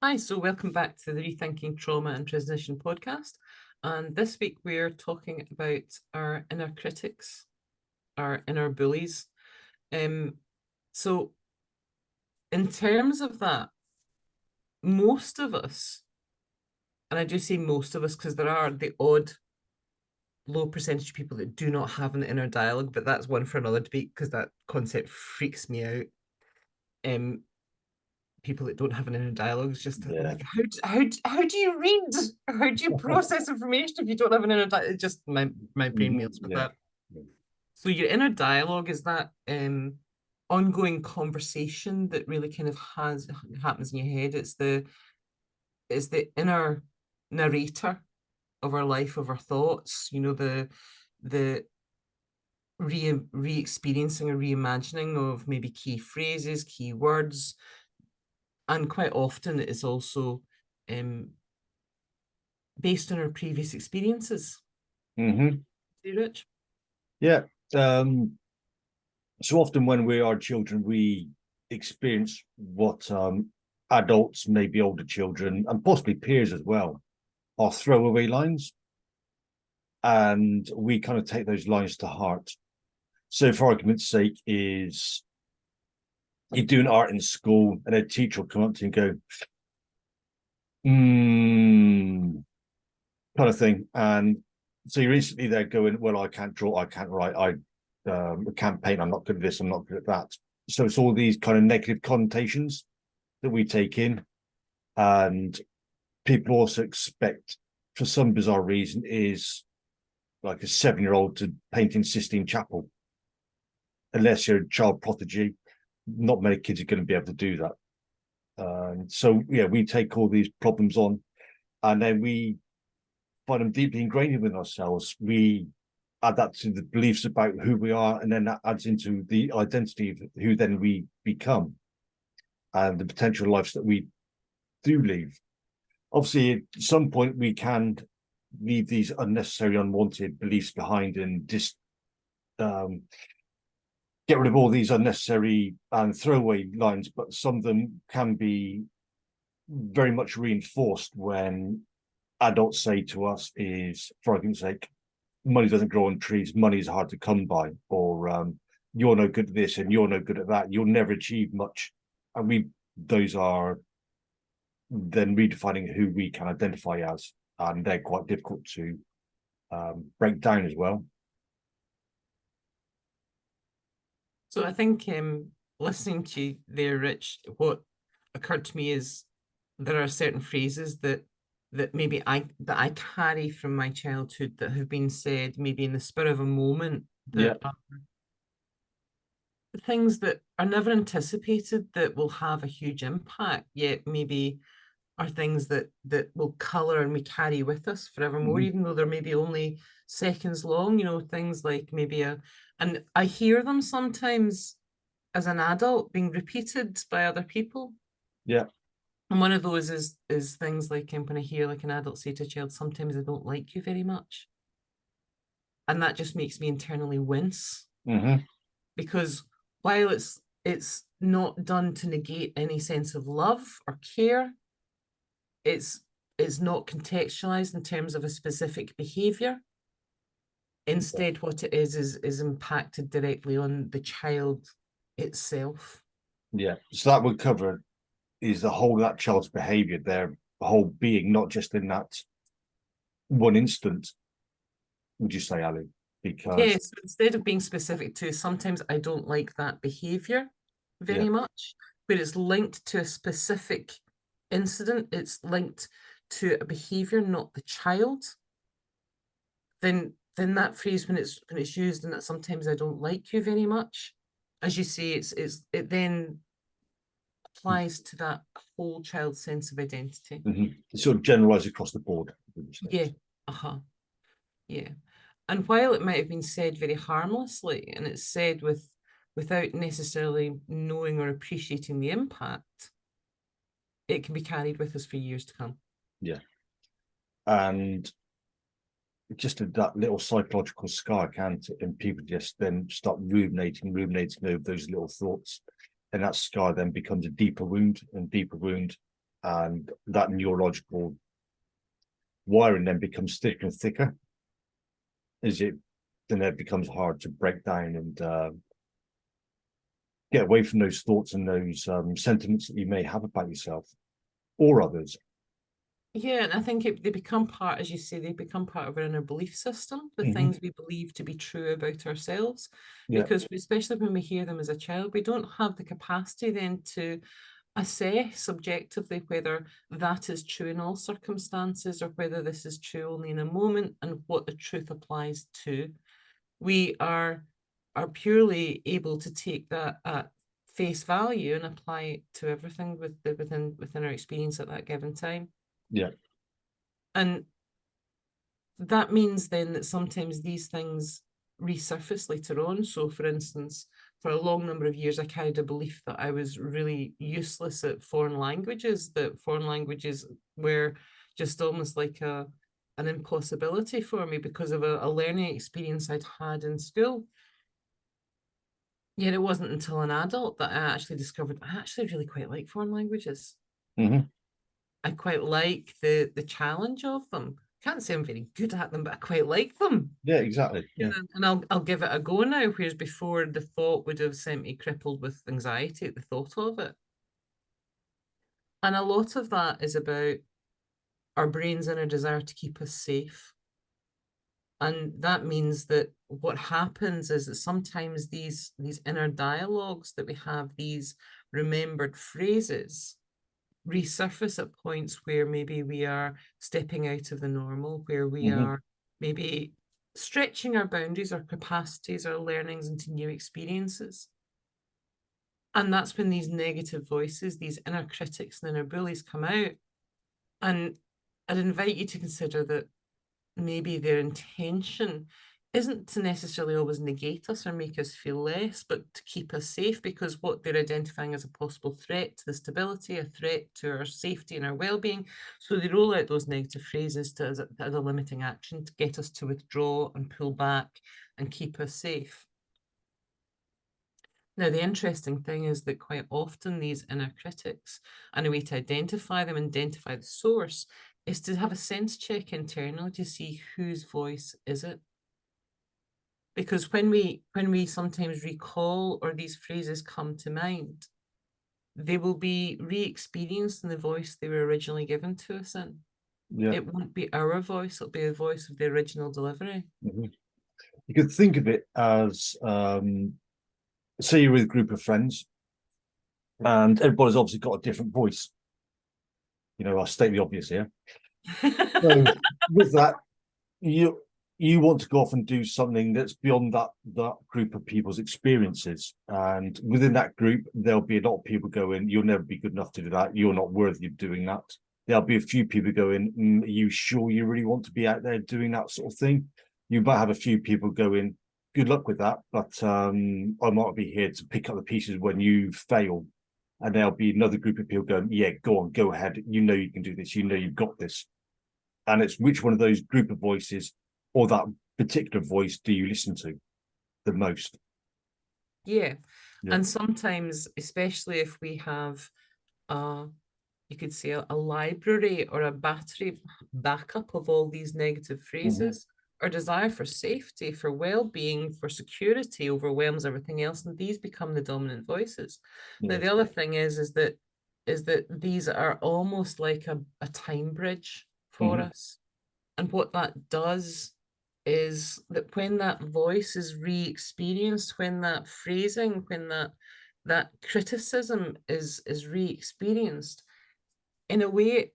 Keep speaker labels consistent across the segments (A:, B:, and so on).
A: Hi, so welcome back to the Rethinking Trauma and Transition podcast. And this week we're talking about our inner critics, our inner bullies. So in terms of that, most of us, and I do say most of us because there are the odd low percentage of people that do not have an inner dialogue, but that's one for another debate because that concept freaks me out. People that don't have an inner dialogue is just like how do you read, how do you process information if you don't have an inner dialogue? It just my brain melts with that. So your inner dialogue is that ongoing conversation that really kind of happens in your head. It's the inner narrator of our life, of our thoughts, the re-experiencing or reimagining of maybe key phrases, key words, and quite often it is also based on our previous experiences. Rich?
B: Yeah. So often when we are children, we experience what adults, maybe older children, and possibly peers as well, are throwaway lines. And we kind of take those lines to heart. So for argument's sake, is you're doing art in school and a teacher will come up to you and go, kind of thing. And so you're instantly there going, well, I can't draw, I can't write, I can't paint, I'm not good at this, I'm not good at that. So it's all these kind of negative connotations that we take in. And people also expect, for some bizarre reason, is like a 7-year-old to paint in Sistine Chapel. Unless you're a child prodigy, not many kids are going to be able to do that. So, yeah, we take all these problems on and then we find them deeply ingrained within ourselves. We add that to the beliefs about who we are, and then that adds into the identity of who then we become and the potential lives that we do leave. Obviously, at some point, we can leave these unnecessary, unwanted beliefs behind and just get rid of all these unnecessary and throwaway lines, but some of them can be very much reinforced when adults say to us is, for argument's sake, money doesn't grow on trees, money is hard to come by, or you're no good at this and you're no good at that, you'll never achieve much. And those are then redefining who we can identify as, and they're quite difficult to break down as well.
A: So I think listening to you there, Rich, what occurred to me is there are certain phrases that maybe I carry from my childhood that have been said maybe in the spur of a moment that are things that are never anticipated that will have a huge impact, yet maybe are things that will colour and we carry with us forevermore, even though they're maybe only seconds long, things like maybe and I hear them sometimes as an adult being repeated by other people.
B: Yeah.
A: And one of those is things like when I hear like an adult say to a child, sometimes I don't like you very much. And that just makes me internally wince. Because while it's not done to negate any sense of love or care, it's not contextualized in terms of a specific behavior. Instead, what it is impacted directly on the child itself.
B: Yeah, so that would cover is the whole of that child's behavior, their whole being, not just in that one instant. Would you say, Ali? Because
A: yes, instead of being specific to sometimes I don't like that behavior very much, but it's linked to a specific incident, it's linked to a behavior, not the child, then that phrase when it's used and that sometimes I don't like you very much, as you say, it then applies to that whole child's sense of identity.
B: It sort of generalized across the board.
A: Yeah. Yeah. And while it might have been said very harmlessly, and it's said without necessarily knowing or appreciating the impact, it can be carried with us for years to come.
B: Yeah. And just that little psychological scar, can't it? And people just then start ruminating over those little thoughts. And that scar then becomes a deeper wound and deeper wound. and that neurological wiring then becomes thicker and thicker. Then it becomes hard to break down and get away from those thoughts and those sentiments that you may have about yourself or others.
A: Yeah, and I think they become part, as you say, they become part of our inner belief system, the things we believe to be true about ourselves.
B: Yeah.
A: Because especially when we hear them as a child, we don't have the capacity then to assess objectively whether that is true in all circumstances or whether this is true only in a moment and what the truth applies to. We are purely able to take that at face value and apply it to everything within our experience at that given time.
B: Yeah.
A: And that means then that sometimes these things resurface later on. So, for instance, for a long number of years, I carried a belief that I was really useless at foreign languages, that foreign languages were just almost like an impossibility for me because of a learning experience I'd had in school. Yet it wasn't until an adult that I actually discovered I actually really quite like foreign languages. I quite like the challenge of them. Can't say I'm very good at them, but I quite like them.
B: Yeah, exactly. Yeah.
A: And I'll give it a go now, whereas before the thought would have sent me crippled with anxiety at the thought of it. And a lot of that is about our brain's inner desire to keep us safe. And that means that what happens is that sometimes these inner dialogues that we have, these remembered phrases, resurface at points where maybe we are stepping out of the normal, where we are maybe stretching our boundaries, our capacities, our learnings into new experiences. And that's when these negative voices, these inner critics and inner bullies come out. And I'd invite you to consider that maybe their intention isn't to necessarily always negate us or make us feel less, but to keep us safe, because what they're identifying as a possible threat to the stability, a threat to our safety and our well-being. So they roll out those negative phrases as a limiting action to get us to withdraw and pull back and keep us safe. Now, the interesting thing is that quite often these inner critics, and a way to identify them, identify the source, is to have a sense check internally to see whose voice is it. Because when we sometimes recall or these phrases come to mind, they will be re-experienced in the voice they were originally given to us in.
B: Yeah.
A: It won't be our voice, it'll be the voice of the original delivery.
B: You could think of it as say you're with a group of friends and everybody's obviously got a different voice. You know, I'll state the obvious here. So with that, you want to go off and do something that's beyond that group of people's experiences. And within that group, there'll be a lot of people going, you'll never be good enough to do that. You're not worthy of doing that. There'll be a few people going, are you sure you really want to be out there doing that sort of thing? You might have a few people going, good luck with that, but I might be here to pick up the pieces when you fail. And there'll be another group of people going, yeah, go on, go ahead. You know you can do this. You know you've got this. And it's which one of those group of voices or that particular voice do you listen to the most?
A: Yeah. And sometimes, especially if we have you could say a library or a battery backup of all these negative phrases, our desire for safety, for well-being, for security overwhelms everything else, and these become the dominant voices. Now, the other thing is that these are almost like a time bridge for us. And what that does is that when that voice is re-experienced, when that phrasing, when that criticism is re-experienced, in a way,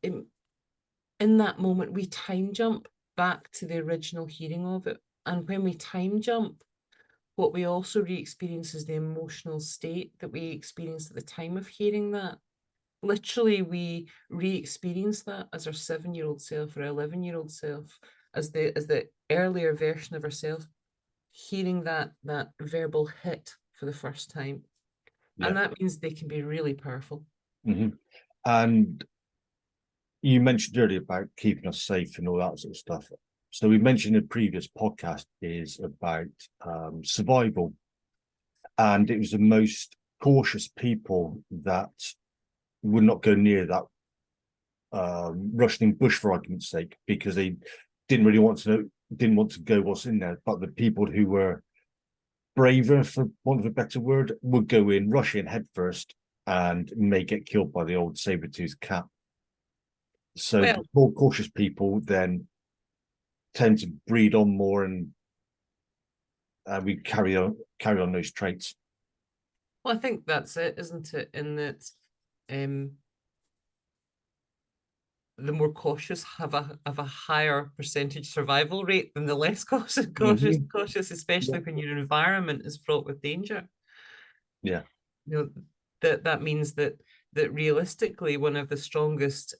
A: in that moment, we time jump back to the original hearing of it. And when we time jump, what we also re-experience is the emotional state that we experienced at the time of hearing that. Literally, we re-experience that as our 7-year-old self or 11-year-old self, as the earlier version of ourselves, hearing that verbal hit for the first time. And that means they can be really powerful.
B: And you mentioned earlier about keeping us safe and all that sort of stuff. So we mentioned in a previous podcast is about survival. And it was the most cautious people that would not go near that Russian bush, for argument's sake, because they didn't really want to know, didn't want to go what's in there. But the people who were braver, for want of a better word, would go in, rush in head first, and may get killed by the old saber-toothed cat. So
A: Well,
B: the more cautious people then tend to breed on more, and we carry on those traits.
A: well, I think that's it, isn't it? In that the more cautious have a higher percentage survival rate than the less cautious, especially when your environment is fraught with danger.
B: Yeah.
A: You know, that means that realistically one of the strongest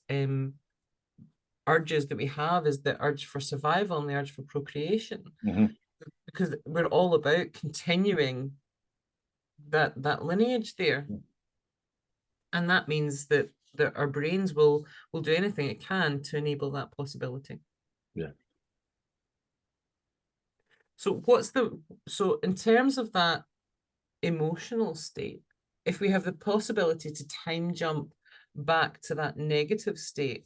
A: urges that we have is the urge for survival and the urge for procreation, because we're all about continuing that lineage there. And that means that our brains will do anything it can to enable that possibility.
B: Yeah.
A: So so in terms of that emotional state, if we have the possibility to time jump back to that negative state,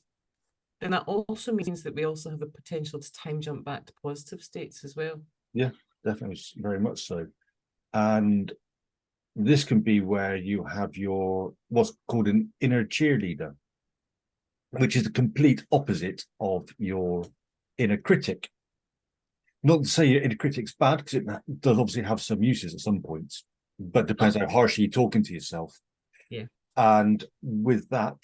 A: then that also means that we also have the potential to time jump back to positive states as well.
B: Yeah, definitely, very much so. And this can be where you have your what's called an inner cheerleader, which is the complete opposite of your inner critic. Not to say your inner critic's bad, because it does obviously have some uses at some points, but depends how harshly you're talking to yourself.
A: Yeah.
B: And with that,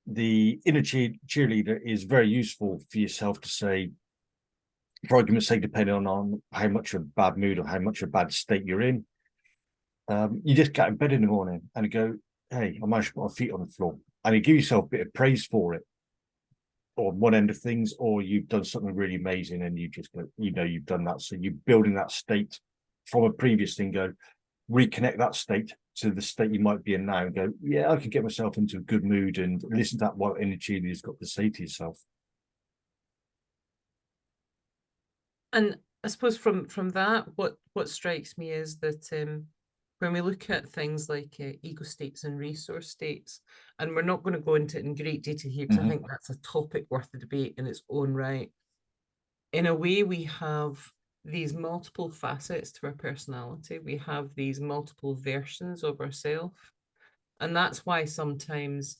B: the inner cheerleader is very useful for yourself to say, for argument's sake, depending on how much of a bad mood or how much of a bad state you're in, you just get in bed in the morning and you go, hey, I managed to put my feet on the floor. And you give yourself a bit of praise for it on one end of things, or you've done something really amazing and you just go, you know, you've done that. So you're building that state from a previous thing, go reconnect that state to the state you might be in now and go, yeah, I can get myself into a good mood, and listen to that what energy you've got to say to yourself.
A: And I suppose from that, what strikes me is that when we look at things like ego states and resource states, and we're not going to go into it in great detail here because I think that's a topic worth the debate in its own right. In a way, we have these multiple facets to our personality. We have these multiple versions of ourselves. And that's why sometimes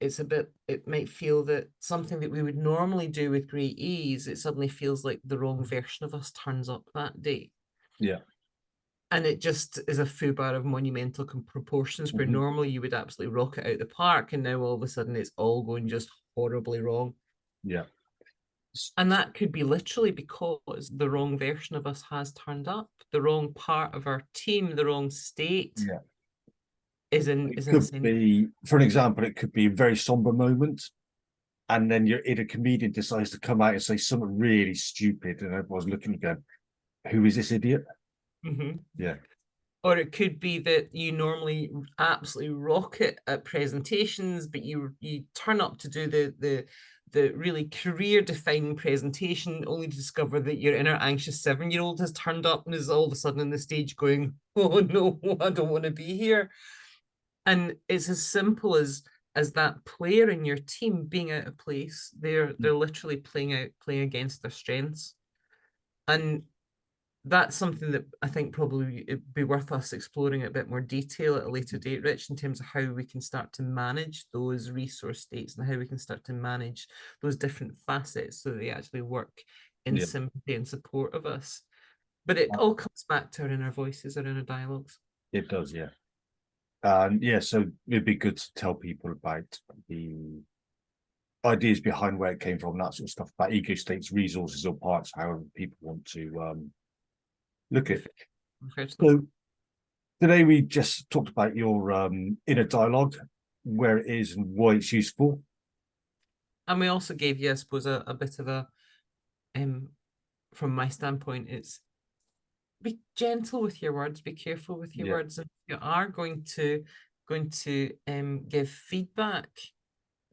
A: it might feel that something that we would normally do with great ease, it suddenly feels like the wrong version of us turns up that day.
B: Yeah.
A: And it just is a foobar of monumental proportions where normally you would absolutely rock it out the park. And now all of a sudden it's all going just horribly wrong.
B: Yeah.
A: And that could be literally because the wrong version of us has turned up, the wrong part of our team, the wrong state.
B: Yeah.
A: Is in
B: could be, for an example, it could be a very somber moment, and then your inner comedian decides to come out and say something really stupid, and everyone's looking again, who is this idiot? Yeah.
A: Or it could be that you normally absolutely rock it at presentations, but you turn up to do the really career defining presentation only to discover that your inner anxious 7-year-old has turned up and is all of a sudden on the stage going, oh no, I don't want to be here. And it's as simple as that player in your team being out of place. They're literally playing against their strengths. And that's something that I think probably it'd be worth us exploring in a bit more detail at a later date, Rich, in terms of how we can start to manage those resource states and how we can start to manage those different facets so that they actually work in sympathy and support of us. But it all comes back to our inner voices, our inner dialogues.
B: It does, yeah. Yeah, so it'd be good to tell people about the ideas behind where it came from, that sort of stuff, about ego states, resources, or parts, however people want to look at it. So today we just talked about your inner dialogue, where it is and why it's useful.
A: And we also gave you, I suppose, a bit of a, from my standpoint, it's be gentle with your words, be careful with your words. And if you are going to give feedback,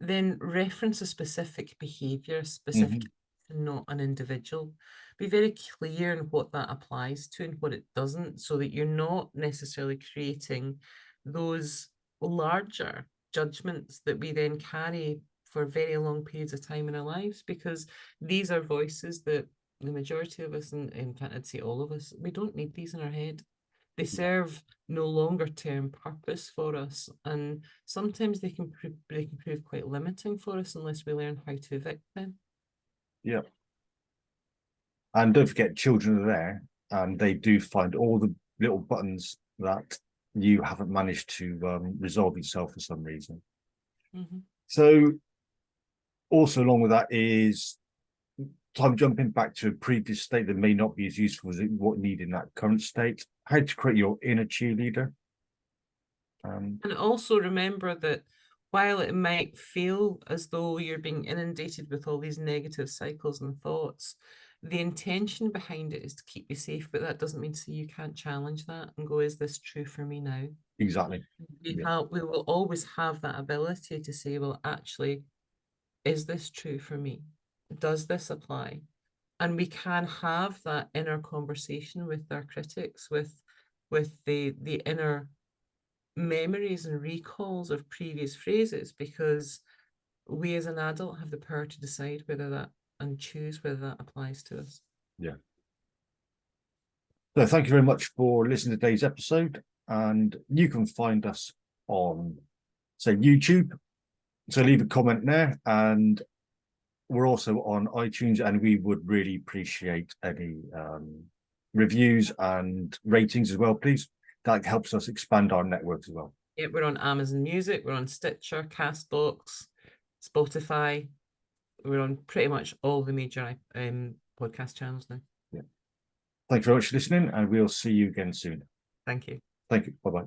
A: then reference a specific behavior, specific, not an individual. Be very clear in what that applies to and what it doesn't, so that you're not necessarily creating those larger judgments that we then carry for very long periods of time in our lives, because these are voices that the majority of us, and in fact I'd say all of us, we don't need these in our head. They serve no longer term purpose for us, and sometimes they can prove quite limiting for us unless we learn how to evict them.
B: Yeah. And don't forget, children are there, and they do find all the little buttons that you haven't managed to resolve yourself for some reason.
A: Mm-hmm.
B: So also along with that is time jumping back to a previous state that may not be as useful as what you need in that current state. How to create your inner cheerleader.
A: And also remember that while it might feel as though you're being inundated with all these negative cycles and thoughts, the intention behind it is to keep you safe, but that doesn't mean to say you can't challenge that and go, is this true for me now?
B: Exactly.
A: We will always have that ability to say, well, actually, is this true for me? Does this apply? And we can have that inner conversation with our critics, with the inner memories and recalls of previous phrases, because we as an adult have the power to decide whether that and choose whether that applies to us.
B: Yeah. So thank you very much for listening to today's episode, and you can find us on, say, YouTube. So leave a comment there, and we're also on iTunes, and we would really appreciate any reviews and ratings as well, please. That helps us expand our networks as well.
A: Yeah, we're on Amazon Music, we're on Stitcher, Castbox, Spotify. We're on pretty much all the major podcast channels now.
B: Yeah. Thank you very much for listening, and we'll see you again soon.
A: Thank you.
B: Thank you. Bye-bye.